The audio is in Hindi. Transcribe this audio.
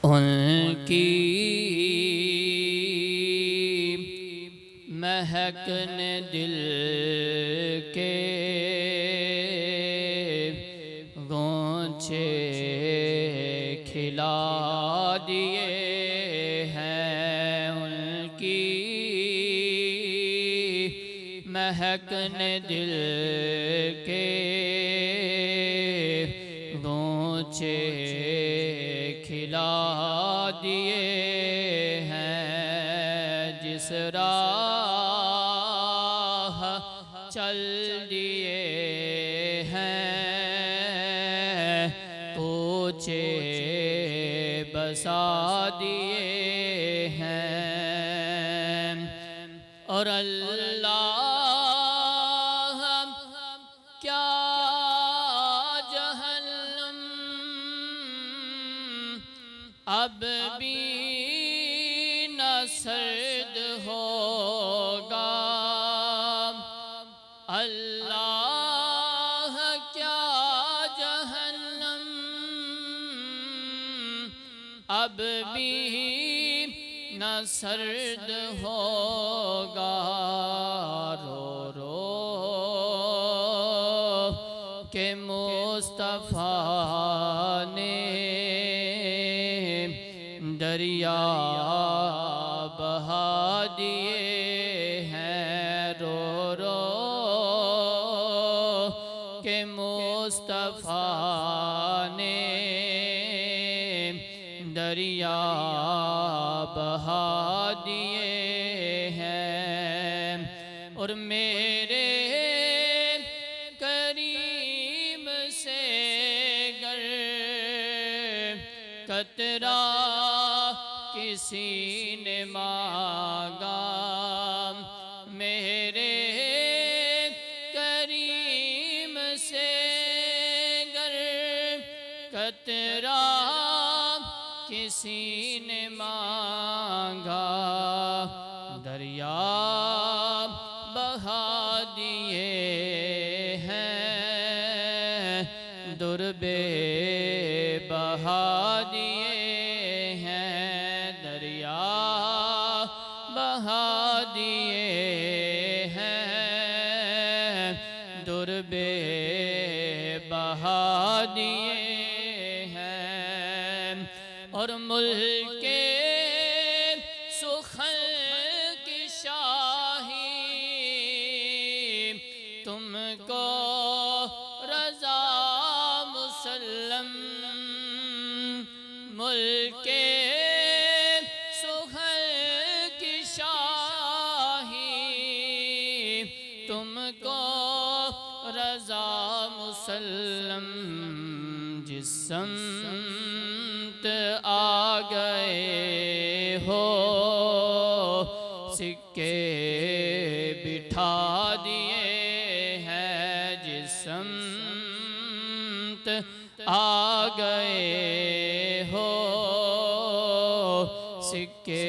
उनकी महक ने दिल के गौचे खिला दिए हैं। उनकी महक ने दिल के गौचे खिला दिए हैं। जिस राह चल दिए हैं कोचे बसा दिए हैं। और अल्लाह क्या जहन्नम अब भी न सर्द होगा। अल्लाह क्या जहन्नम अब भी न सर्द होगा। रो रो के मुस्तफ़ा ने दरिया बहा दिए हैं। रो रो के मुस्तफ़ा ने दरिया बहा दिए हैं। और मेरे करीम से गर कतरा किसी ने मांगा, मेरे करीम से गर कतरा किसी ने मांगा, दरिया बहा दिए हैं। दुर्बे बहा दिए हैं। दरिया बहा दिए हैं। दुर्बे बहा दिए हैं। और मुल्के सुखल की शाही तुमको रज़ा मुसल्लम। मुल्के सुखल की शाही तुमको रज़ा मुसल्लम। जिस समत आ गए हो सिक्के बिठा दिए हैं। जिस समत आ गए हो सिक्के